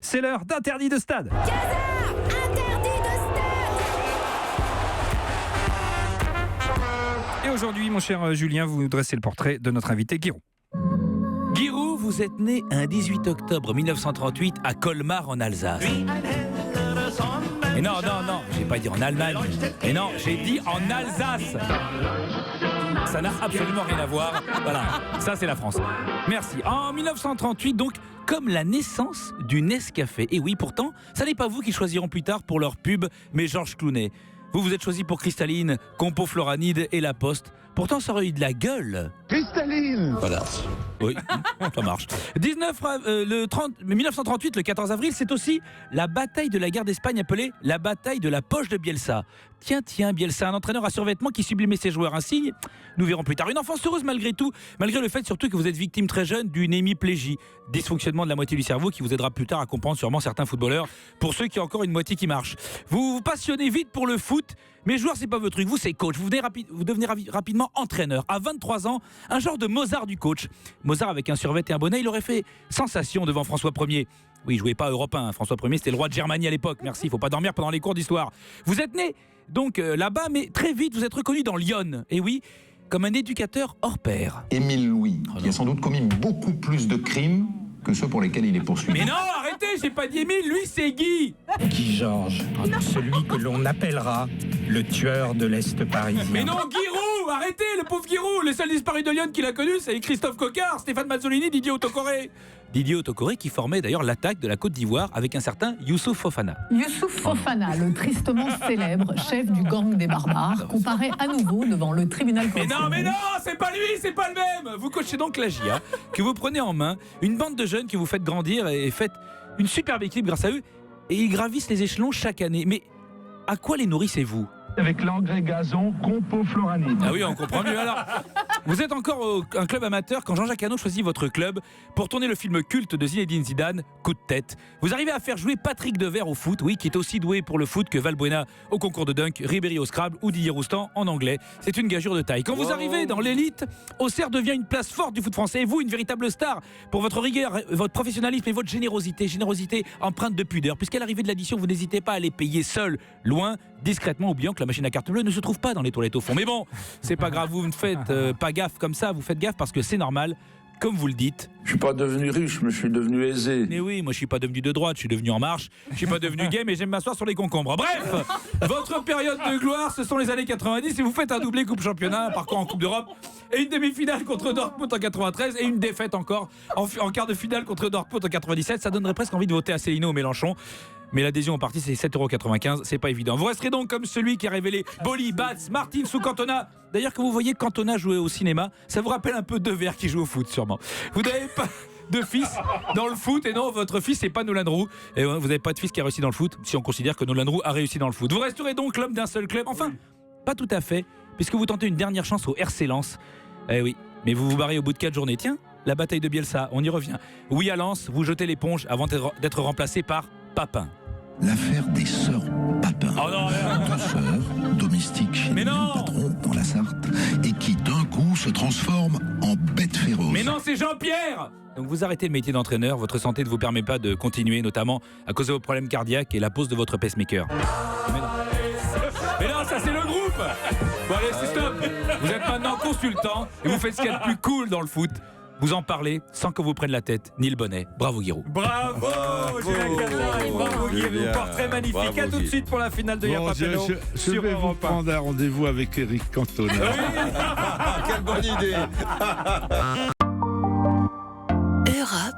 c'est l'heure d'Interdit de stade. Et aujourd'hui, mon cher Julien, vous dressez le portrait de notre invité Giroud. Giroud, vous êtes né un 18 octobre 1938 à Colmar en Alsace. Et non, j'ai pas dit en Allemagne. Et non, j'ai dit en Alsace. Ça n'a absolument rien à voir. Voilà, ça c'est la France. Merci. En 1938, donc, comme la naissance du Nescafé. Et oui, pourtant, ça n'est pas vous qui choisiront plus tard pour leur pub, mais Georges Clooney. Vous êtes choisi pour Cristalline, Compo Floranide et La Poste. Pourtant, ça aurait eu de la gueule. Cristalline. Voilà. Oui, ça marche. 1938, le 14 avril, c'est aussi la bataille de la guerre d'Espagne appelée la bataille de la poche de Bielsa. Tiens, Bielsa, un entraîneur à survêtement qui sublimait ses joueurs. Un signe, nous verrons plus tard. Une enfance heureuse malgré tout, malgré le fait surtout que vous êtes victime très jeune d'une hémiplégie, dysfonctionnement de la moitié du cerveau qui vous aidera plus tard à comprendre sûrement certains footballeurs, pour ceux qui ont encore une moitié qui marche. Vous vous passionnez vite pour le foot, mais joueur, c'est pas votre truc. Vous, c'est coach. Vous devenez rapidement entraîneur. À 23 ans, un genre de Mozart du coach. Mozart, avec un survêt et un bonnet, il aurait fait sensation devant François Ier. Oui, il jouait pas Europe 1. François Ier, c'était le roi de Germanie à l'époque. Merci, il faut pas dormir pendant les cours d'histoire. Vous êtes né donc là-bas, mais très vite, vous êtes reconnu dans Lyon. Et oui, comme un éducateur hors pair. Émile Louis, qui a sans doute commis beaucoup plus de crimes que ceux pour lesquels il est poursuivi. Mais non, arrêtez, j'ai pas dit Émile, lui c'est Guy. Guy Georges, celui que l'on appellera le tueur de l'Est parisien. Mais non, Giroud, arrêtez, le pauvre Giroud. Les seuls disparus de Lyon qu'il a connus, c'est Christophe Coquard, Stéphane Mazzolini, Didier Autocoré. Didier Autocoré qui formait d'ailleurs l'attaque de la Côte d'Ivoire avec un certain Youssouf Fofana. Youssouf Fofana, le tristement célèbre chef du gang des barbares, comparaît à nouveau devant le tribunal correctionnel. Mais non, c'est pas lui, c'est pas le même. Vous coachez donc la GIA, que vous prenez en main, une bande de jeunes que vous faites grandir et faites une superbe équipe grâce à eux, et ils gravissent les échelons chaque année. Mais à quoi les nourrissez-vous ? Avec l'engrais gazon Compo Floranide. Ah oui, on comprend mieux. Alors, vous êtes encore un club amateur quand Jean-Jacques Hano choisit votre club pour tourner le film culte de Zinedine Zidane, Coup de tête. Vous arrivez à faire jouer Patrick Devers au foot, oui, qui est aussi doué pour le foot que Valbuena au concours de dunk, Ribéry au Scrabble ou Didier Roustan en anglais. C'est une gageure de taille. Quand vous arrivez dans l'élite, Auxerre devient une place forte du foot français. Et vous, une véritable star pour votre rigueur, votre professionnalisme et votre générosité empreinte de pudeur. Puisqu'à l'arrivée de l'addition, vous n'hésitez pas à les payer seul, loin, discrètement, oubliant que la machine à carte bleue ne se trouve pas dans les toilettes au fond. Mais bon, c'est pas grave, vous ne faites pas gaffe comme ça, vous faites gaffe parce que c'est normal, comme vous le dites. Je suis pas devenu riche, mais je suis devenu aisé. Mais oui, moi je suis pas devenu de droite, je suis devenu en marche. Je suis pas devenu gay, mais j'aime m'asseoir sur les concombres. Bref, votre période de gloire, ce sont les années 90 et vous faites un doublé Coupe Championnat, un parcours en Coupe d'Europe et une demi-finale contre Dortmund en 93 et une défaite encore en quart de finale contre Dortmund en 97. Ça donnerait presque envie de voter Asselineau ou Mélenchon. Mais l'adhésion au parti, c'est 7,95 €, c'est pas évident. Vous resterez donc comme celui qui a révélé Boli, Bats, Martins ou Cantona. D'ailleurs, quand vous voyez Cantona jouer au cinéma, ça vous rappelle un peu Devers qui joue au foot, sûrement. Vous n'avez pas de fils dans le foot, et non, votre fils, c'est pas Nolan Roux. Et vous n'avez pas de fils qui a réussi dans le foot, si on considère que Nolan Roux a réussi dans le foot. Vous resterez donc l'homme d'un seul club. Enfin, pas tout à fait, puisque vous tentez une dernière chance au RC Lens. Eh oui, mais vous vous barrez au bout de 4 journées. Tiens, la bataille de Bielsa, on y revient. Oui, à Lens, vous jetez l'éponge avant d'être remplacé par Papin. L'affaire des sœurs Papin. Oh non, Deux sœurs domestiques chez mais le non même patron dans la Sarthe et qui d'un coup se transforment en bêtes féroces. Mais non, c'est Jean-Pierre. Donc vous arrêtez le métier d'entraîneur, votre santé ne vous permet pas de continuer, notamment à cause de vos problèmes cardiaques et la pose de votre pacemaker. Mais non, ça c'est le groupe. Bon allez, c'est stop. Vous êtes maintenant consultant et vous faites ce qu'il y a de plus cool dans le foot. Vous en parlez sans qu'on vous prenne la tête ni le bonnet. Bravo Giroud. Bravo Julien Cazard et bravo Giroud. Portrait magnifique. Bravo, À tout de suite pour la finale de Bon, Yapapeno je sur vais vous Europe 1. prendre un rendez-vous avec Eric Cantona. Quelle bonne idée. Europe